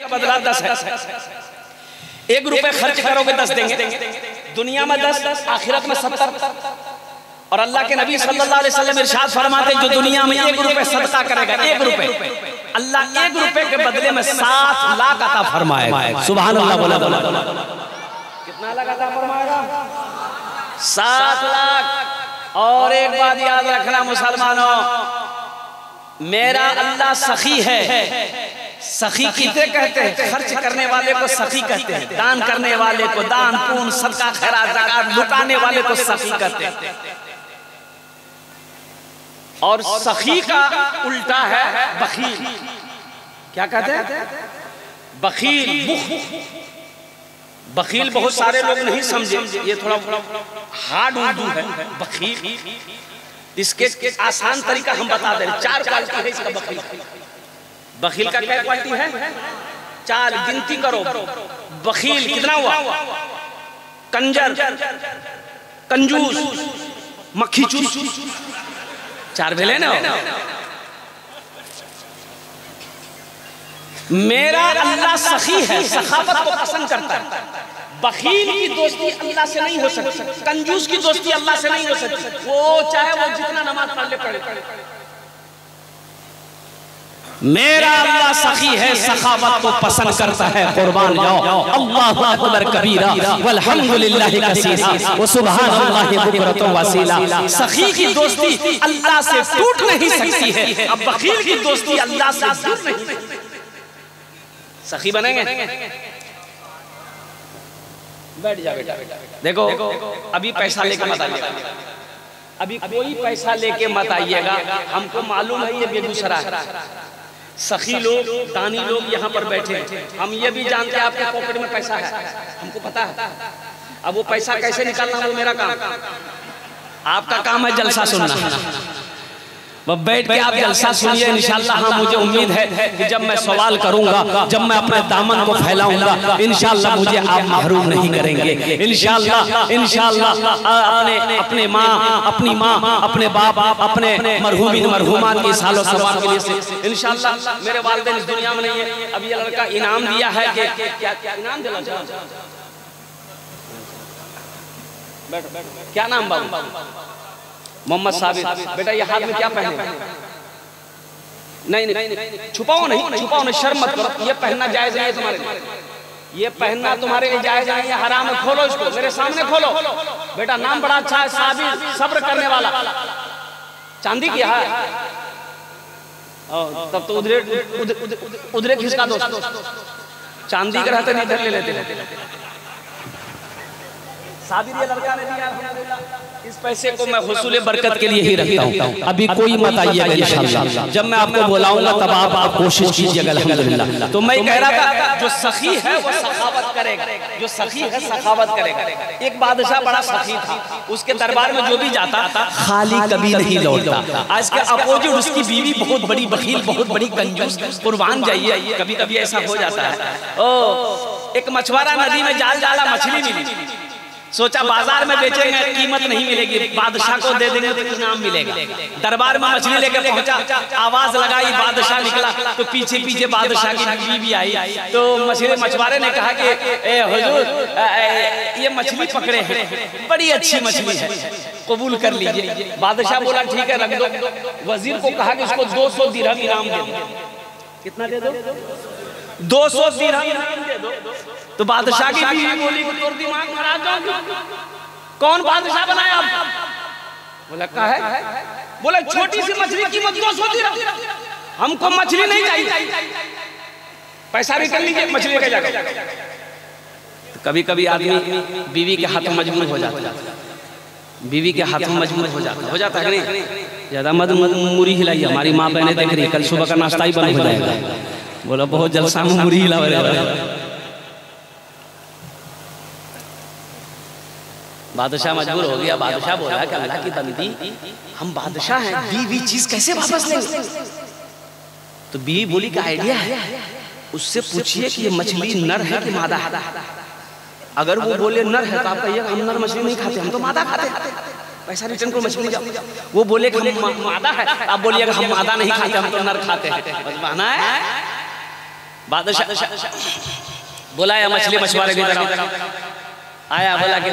बदला 10 है। 1 रुपए खर्च करोगे 10 देंगे, दुनिया में 10, आखिरत में 70। और अल्लाह के नबी सल्लल्लाहु अलैहि वसल्लम इरशाद फरमाते जो दुनिया में 1 रुपए सदका करेगा, 1 रुपए, अल्लाह 1 रुपए के बदले में 7 लाख अता फरमाएगा। सुभान अल्लाह बोला। कितना लाख अता फरमाएगा? 7 लाख। और एक बात याद रखना मुसलमानों, मेरा अल्लाह सखी है। सखी किसे कहते हैं? खर्च करने वाले को सखी कहते हैं, दान करने वाले को, दान पुण्य सदका खैरात ज़कात लुटाने वाले को सखी कहते हैं। और सखी का उल्टा है बखील। क्या कहते हैं? बखील। बखील बहुत सारे लोग नहीं समझे, ये थोड़ा हार्ड उर्दू है। बखील, इसके आसान तरीका हम बता दें। 4 क्वालिटी है इसका बखील। बखील का क्या क्वालिटी है? 4, गिनती करो। बखील कितना हुआ? कंजर, कंजूस, मक्खी चूस, 4 भेले ना। मेरा अल्लाह सखी है, सखावत को पसंद करता है। बखील की दोस्ती अल्लाह से नहीं हो सकती, कंजूस की दोस्ती अल्लाह से नहीं हो सकती। वो चाहे वो जितना नमाज पढ़ ले पढ़े। मेरा अल्लाह सखी है, सखावत को पसंद करता है। कुर्बान जाओ। अल्लाहु अकबर कबीरा वल्हम्दुलिल्लाहि कसीरा व सुब्हानल्लाहि बुकरतन वसीला। सखी की दोस्ती अल्लाह से टूट नहीं सकती है, अब बखील की दोस्ती अल्लाह से जुड़ नहीं सकती। सखी बनेंगे? बैठ जा बेटा। देखो अभी पैसा लेके मत आइएगा, अभी कोई पैसा लेके मत आइएगा। हमको मालूम है ये बेगूसराय है। सखी लोग, दानी लोग यहाँ पर बैठे हैं। हम ये भी जानते हैं आपके पॉकेट में पैसा है, हमको पता है। अब वो पैसा कैसे निकालना वो मेरा काम। आपका काम है जलसा सुनना। बैठ के आप जलसा सुनिए इंशाअल्लाह। हाँ, मुझे उम्मीद है कि जब मैं सवाल करूंगा, जब मैं अपने दामन को फैलाऊंगा, इंशाअल्लाह मुझे आप महरूम नहीं करेंगे। इंशाअल्लाह अपने माँ, अपनी माँ, अपने बाप, अपने मरहूमिन मरहूमात की सालों सवाब के लिए इंशाअल्लाह। मेरे वालिदैन इस दुनिया में नहीं है। अब ये लड़का इनाम दिया है कि क्या इनाम दिला? क्या नाम बाबू? मोहम्मद साबित। बेटा ये हाथ में क्या पहने? नहीं, छुपाओ नहीं, शर्म मत करो। ये पहनना जायज नहीं है तुम्हारे लिए, ये पहनना तुम्हारे लिए जायज नहीं है, हराम है। खोलो इसको, मेरे सामने खोलो। बेटा नाम बड़ा अच्छा है, साबित, सब्र करने वाला। चांदी की है तब तो उधरे खिसका दो। चांदी का रहता नहीं, इधर ले लेते। साबिर ये लड़का ने दिया, अल्हम्दुलिल्लाह। इस पैसे को मैं हुसूल बरकत के लिए ही रखता हूँ। अभी कोई मत आइएगा इंशाअल्लाह। जब मैं आपको बुलाऊंगा तब आप कोशिश कीजिएगा अल्हम्दुलिल्लाह। तो मैं कह रहा था जो सखी है वो सखावत करेगा, जो सखी है सखावत करेगा। एक बादशाह बड़ा सखी था, उसके दरबार में जो भी जाता खाली कभी नहीं लौटता। आज के अपोजिट उसकी बीवी बहुत बड़ी बखील, बहुत बड़ी कंजूस। कुर्बान जाइए, कभी कभी ऐसा हो जाता है। एक मछुआरा नदी में जाल डाला, मछली मिली। सोचा बाजार में बेचेंगे, कीमत नहीं मिलेगी, बादशाह को दे देंगे तो इनाम मिलेगा। दरबार में मछली लेकर पहुंचा, आवाज लगाई, बादशाह निकला तो पीछे पीछे बादशाह की बीवी भी आई। तो मछुआरे ने कहा कि हुजूर ये मछली पकड़े हैं, बड़ी अच्छी मछली है, कबूल कर लीजिए। बादशाह बोला ठीक है रख दो। वजीर को कहा कि इसको 200 दिरहम इनाम दे दो। कितना दे दो? 200 दिरहम इनाम दे दो। तो बादशाह की बीवी बोली कि तोर दिमाग खराब जाओ, कौन बादशाह बनाया आप? बोला का है? बोला छोटी सी मछली की कीमत 200 दिरहम, हमको मछली नहीं चाहिए, पैसा रिटर्न लीजिए, मछली लेके जाओ। तो कभी कभी आदमी बीवी के हाथ में मजबूर हो जाता है, बीवी के हाथ में मजबूर हो जाता है नहीं? ज्यादा मत मुरी हिलाई, हमारी माँ बहने देख रही, कल सुबह का नाश्ता ही बंद हो जाएगा। बोला बहुत जलसा में मुरी हिला। बादशाह मजबूर हो गया। बादशाह बोला कि अल्लाह की बंदी, हम बादशाह हैं, दी हुई चीज कैसे वापस लेंगे? तो बीवी बोली का आइडिया है, उससे पूछिए कि ये मछली नर है कि मादा है। अगर वो बोले नर है तो आप कहिए हम नर मछली नहीं खाते, हम तो मादा खाते हैं, पैसा रिटर्न को मछली जाओ। वो बोले कि हम मादा है, आप बोलिएगा हम मादा नहीं खाते, हम तो नर खाते हैं। बस बहाना है। बादशाह बुलाया मछली मछुआरे की तरफ, आया बोला कि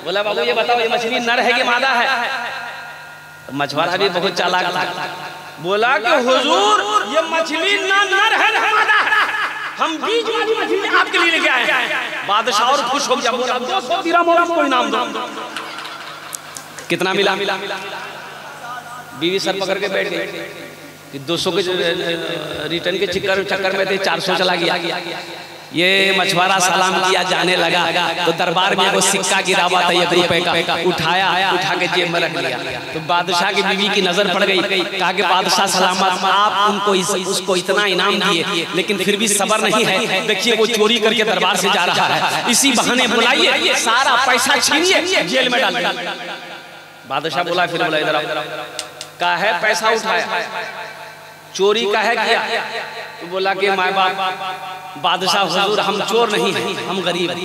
बोला बाबू ये बताओ ये मछली नर है कि मादा है? तो मछुआरा भी बहुत चालाक था, बोला कि हुजूर ये मछली ना नर है ना मादा है, हम बीच वाली मछली आपके लिए लेके आए हैं। बादशाह और खुश हो गया, बोला 200 दिरहम और इसको इनाम दो। कितना मिला? बीवी सर पकड़ के बैठ गई कि 200 के रिटर्न के चक्कर में थे 400 चला गया। ये मछुआरा सलाम किया जाने लगा तो दरबार में वो सिक्का गिरा हुआ था 1 रुपए का, उठा के जेब में रख लिया। तो बादशाह की बीवी की नजर पड़ गई, कहा कि बादशाह सलामत, आप उनको उसको इतना इनाम दिए लेकिन फिर भी सब्र नहीं है, देखिए वो चोरी करके दरबार से जा रहा है, इसी बहाने बुलाइए, सारा पैसा छीनिए, जेल में डालिए। बादशाह बोला, फिर बोला इधर आओ, कहा है पैसा उठाया, चोरी का है किया? तो बोला कि माँ बाप बादशाह हुजूर हम चोर नहीं हैं, हम गरीब हैं,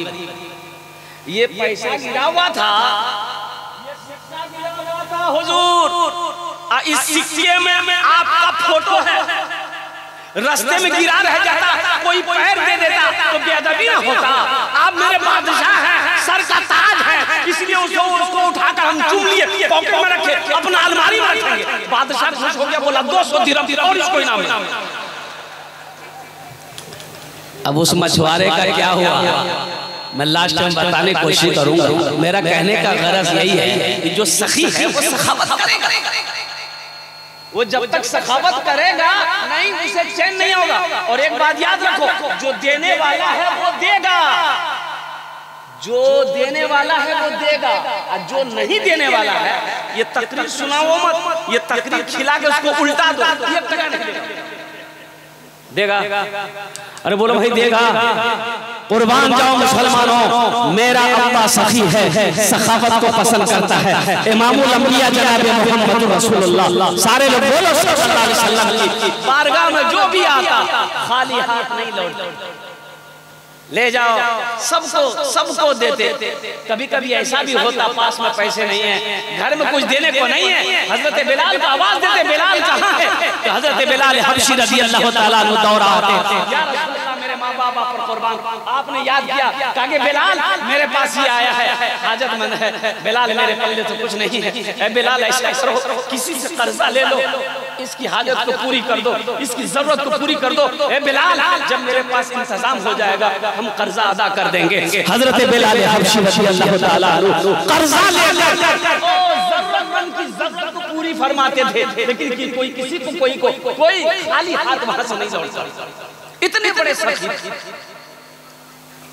ये पैसा गिरा हुआ था, ये सिक्का गिरा हुआ था हुजूर, इस सिक्के में आपका फोटो है, रास्ते में गिरा रह जाता, कोई पैर दे देता तो बेअदबी ना होता, आप मेरे बादशाह हैं, सर का ताज है, इसलिए उसको उठाकर हम चूम लिए, पॉकेट में रखे, अपना अलमारी में रखेंगे। बादशाह खुश हो गया, बोला 200 दिरहम और इसको इनाम मिला। अब उस मछुआरे का क्या हुआ मैं लास्ट में बताने की कोशिश करूंगा। मेरा कहने का गरज यही है कि जो सखी है वो सखावत करेगा, वो जब तक सखावत करेगा नहीं उसे चैन नहीं होगा। और एक बात याद रखो, जो देने वाला है वो देगा, जो देने वाला है वो देगा, और जो नहीं देने वाला है ये तकरीर सुनाओ मत, ये तकरीर खिला के उसको उल्टा दो, ये टका नहीं देगा। अरे बोलो भाई देगा। कुर्बान जाओ मुसलमानों, मेरा अल्लाह सखी है, सखावत को पसंद करता है। इमामुल अंबिया जनाब मोहम्मद रसूलुल्लाह, सारे लोग बोलो सल्लल्लाहु अलैहि वसल्लम की बारगाह में जो भी आता खाली हाथ नहीं लौटता, ले जाओ, सबको देते। कभी कभी ऐसा भी होता पास में पैसे नहीं है, घर में कुछ देने को नहीं है, हजरत बिलाल को आवाज देते, बिलाल कहाँ है? तो हजरत बिलाल हबशी रज़ी अल्लाह ताला अन्हु दौड़ा आते, या रसूल अल्लाह मेरे माँ बाप पर कुर्बान, आपने याद किया, कहा कि बिलाल मेरे पास ही आया है, हाजतमंद है, बिलाल मेरे पल्ले तो कुछ नहीं है, ऐ बिलाल ऐसा करो किसी से कर्जा ले लो, इसकी हाजत को पूरी कर दो, इसकी जरूरत को पूरी कर दो, ऐ बिलाल जब मेरे पास इंतजाम हो जाएगा हम कर्जा अदा कर देंगे। हजरत बिलाल हबशी रज़ियल्लाहु ताला अन्हु कर्जा लेकर जरूरतमंद की जरूरत को पूरी फरमाते थे, लेकिन कोई किसी को कोई खाली हाथ वहां से नहीं लौटता, इतने बड़े सखी।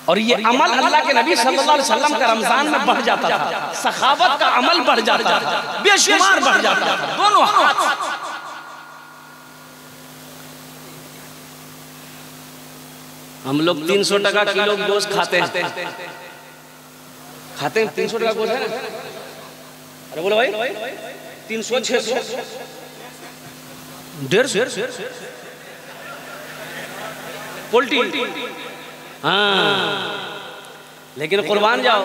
और ये अमल अल्लाह के नबी सल्लल्लाहु अलैहि वसल्लम का रमजान में बढ़ जाता था, सखावत का अमल बढ़ जाता था, बेशुमार बढ़ जाता था, दोनों हाथ। हम लोग 300 टका किलो गोश्त खाते हैं 300 टका गोश्त है ना? अरे बोलो भाई 300 600 150 पोल्ट्री। हाँ, लेकिन कुर्बान जाओ,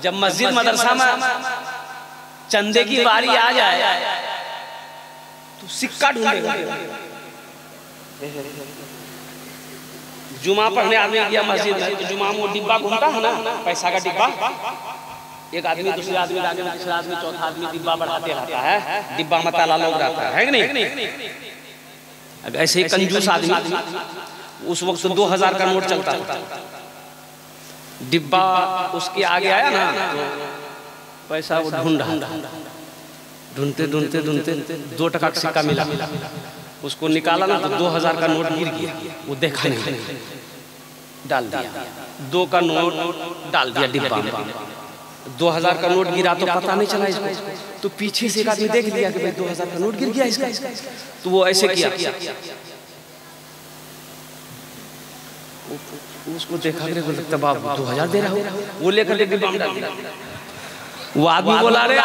जब मस्जिद मदरसा में चंदे की बारी आ जाए तो सिक्का ढूंढेगा। जुमा पढ़ने आदमी गया मस्जिद में, तो जुमा में वो डिब्बा घूमता है ना, पैसा का डिब्बा, एक आदमी दूसरे आदमी आगे में, तीसरा आदमी, चौथा आदमी डिब्बा बढ़ाते रहता है, डिब्बा में ताला लोग रहता है कि नहीं? ऐसे ही कंजूस आदमी, उस वक्त 2000 का नोट चलता था, डिब्बा उसके आगे आया ना तो पैसा वो ढूंढते 2 टका का सिक्का मिला, उसको निकाला ना तो 2000 का नोट गिर गया, वो देखा नहीं, डाल दिया, 2 का नोट डाल दिया डिब्बा में, 2000 का नोट गिरा तो पता नहीं चला इसको, तो पीछे से एक आदमी देख लिया कि भाई 2000 का नोट गिर गया इसका, तो वो ऐसे किया, उसको देखा कि लगता बाबू 2000 दे रहा हो, वो लेकर डिब्बा में डाल दिया। वो आदमी बोला रे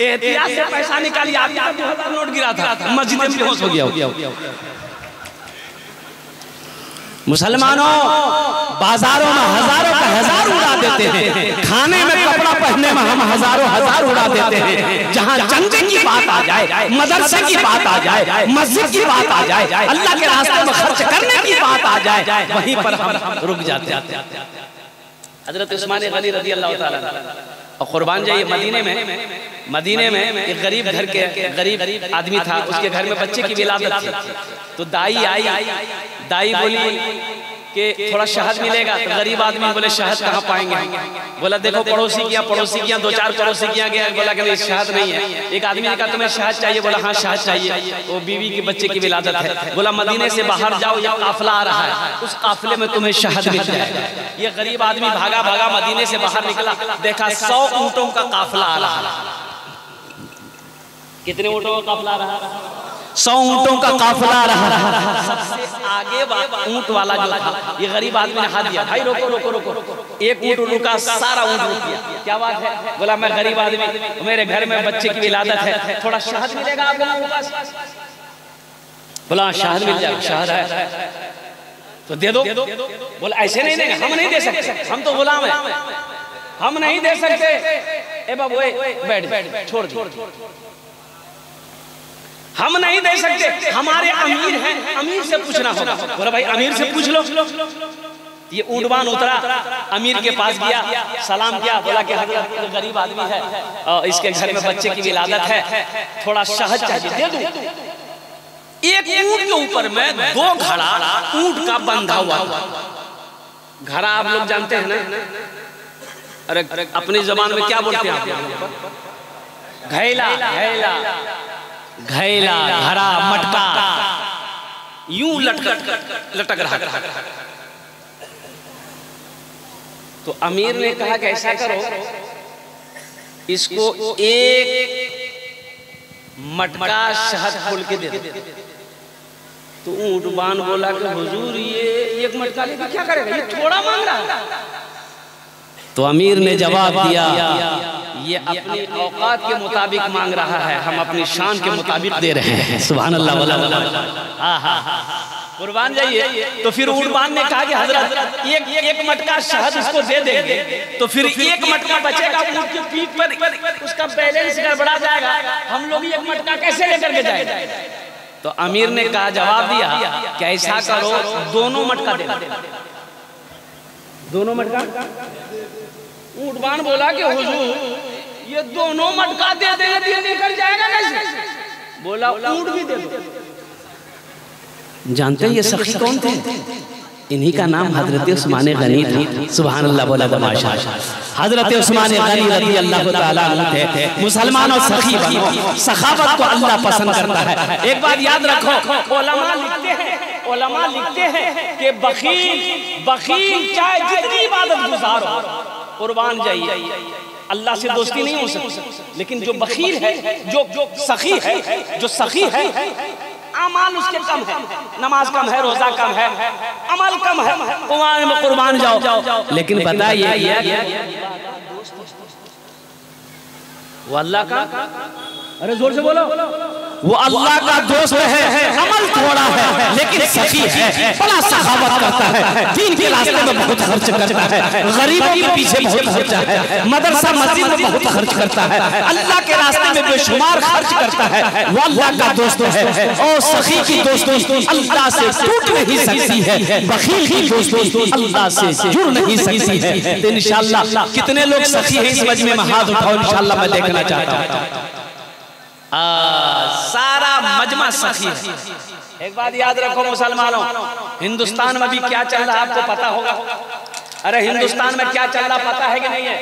एहतियात से पैसा निकालिए, आपका 2000 नोट गिरा था, मस्जिद में बेहोश हो गया। मुसलमानों बाजारों में हजारों का हजार उड़ा देते हैं, खाने में कपड़ा पहनने में हम हजारों हजार उड़ा देते हैं। जहाँ जंग की बात आ जाए, मदरसे की बात आ जाए, मस्जिद की बात आ जाए, अल्लाह के रास्ते में खर्च करने की बात आ जाए, वहीं पर हम रुक जाते हैं। हजरत उस्मान गनी रज़ी अल्लाह ताला और कुर्बान जाइए, मदीने में एक गरीब घर के गरीब आदमी था, उसके घर में बच्चे की विलादत थी। तो दाई आई, दाई बोली कि थोड़ा शहद मिलेगा। तो गरीब आदमी बोले शहद कहाँ पाएंगे? बोला देखो पड़ोसी किया दो चार पड़ोसी किया गया। बोला कि नहीं शहद नहीं है। एक आदमी ने कहा तुम्हें शहद चाहिए? बोला हाँ शहद चाहिए। वो बीवी के बच्चे की विलादत है। बोला मदीने से बाहर जाओ, या काफिला आ रहा है, उस काफिले में तुम्हें शहद मिल जाएगा। ये गरीब आदमी भागा मदीने से बाहर निकला, देखा 100 ऊँटों का काफिला आ रहा है। कितने ऊँटों का काफिला आ रहा है? 100 ऊँटों का काफिला आ रहा है। सबसे आगे ऊँट वाला जो था, ये गरीब आदमी ने हाथ दिया, भाई रोको रोको रोको। एक ऊँट रुका, सारा ऊँट रुक गया। क्या बात है? बोला मैं गरीब आदमी, मेरे घर में बच्चे की विलादत है, थोड़ा शहद मिलेगा आप लोगों के पास? बोला शहद मिल जाएगा, शहद है तो दे दो। बोला ऐसे नहीं देंगे, हम नहीं दे सकते, हम तो गुलाम है, हम नहीं दे सकते। ए बाबू बैठ, छोड़ हम नहीं दे सकते, हमारे अमीर हैं, अमीर से पूछना होगा। बोला भाई अमीर से पूछ लो। ये ऊँटवान उतरा, अमीर के पास गया, सलाम किया, बोला कि हजरत गरीब आदमी है और इसके घर में बच्चे की विलादत है, थोड़ा शहद चाहिए, दे दूं। एक ऊँट के ऊपर में 2 घड़ा ऊँट का बंधा हुआ। घड़ा आप लोग जानते हैं ना? अरे अपनी जबान में क्या बोलते हैं आप? घैला, घड़ा, मटका, यूं लटक रहा। तो अमीर ने कहा कि ऐसा करो, इसको एक मटका शहद खोल के दे दो। तो ऊँटवान बोला कि हुजूर ये एक मटका लेकर क्या करेगा, ये थोड़ा मांग रहा है। तो अमीर ने जवाब दिया, ये अपनी औकात के मुताबिक मांग रहा है, हम अपनी शान के मुताबिक दे रहे हैं। सुभान अल्लाह, कुर्बान जाइए। तो फिर ऊँटवान ने कहा कि हजरत एक मटका शहद इसको दे देंगे तो फिर एक मटका बचेगा ऊँट की पीठ पर, उसका बैलेंस गड़बड़ा जाएगा, हम लोग एक मटका कैसे लेकर के जाएंगे? तो अमीर ने कहा, जवाब दिया कि ऐसा करो, दोनों मटका दे दो। दोनों मटका? ऊँटवान बोला कि हुजूर ये दोनों मटका दे देंगे, ये लेकर जाएगा कैसे? बोला ऊँट भी दे दो। जानते हैं ये सखी कौन थे? इन्हीं का नाम हजरत उस्मान गनी था। सुभान अल्लाह, बोला माशाअल्लाह। हजरत उस्मान गनी रज़ी अल्लाह ताला अन्हु थे। मुसलमान और सखी बनो, सखावत को अल्लाह पसंद करता है। एक बात याद रखो, उलमा लिखते हैं कि बखील चाहे जितनी इबादत गुजार हो, कुर्बान जाइए, अल्लाह से दोस्ती नहीं हो सकती। लेकिन जो बखील है, जो सखी है, अमाल उसके कम है, नमाज कम है, रोजा कम है, अमल कम है, कुरान में कुर्बान जाओ। लेकिन बताइए वो अल्लाह का, अरे जोर से बोलो, वो अल्लाह का दोस्त है, अमल थोड़ा है लेकिन सखी है, बड़ा सखावत करता है, दीन के रास्ते में बहुत खर्च करता है, गरीबों के पीछे बहुत खर्चा है, मदरसा मस्जिद में बहुत खर्च करता है, अल्लाह के रास्ते में बेशुमार खर्च करता है। वो अल्लाह का दोस्त है और सखी की दोस्ती अल्लाह से टूट नहीं सकती है, बखील की दोस्ती अल्लाह से जुड़ नहीं सकती है। तो इंशाअल्लाह कितने लोग सखी हैं इस मजमे में हाथ उठाओ, इंशाअल्लाह मैं देखना चाहता हूँ। सारा मजमा सखी है। एक बात याद रखो मुसलमानों, हिंदुस्तान में भी क्या चल रहा है आपको पता होगा। अरे हिंदुस्तान में क्या चल रहा पता है कि नहीं है?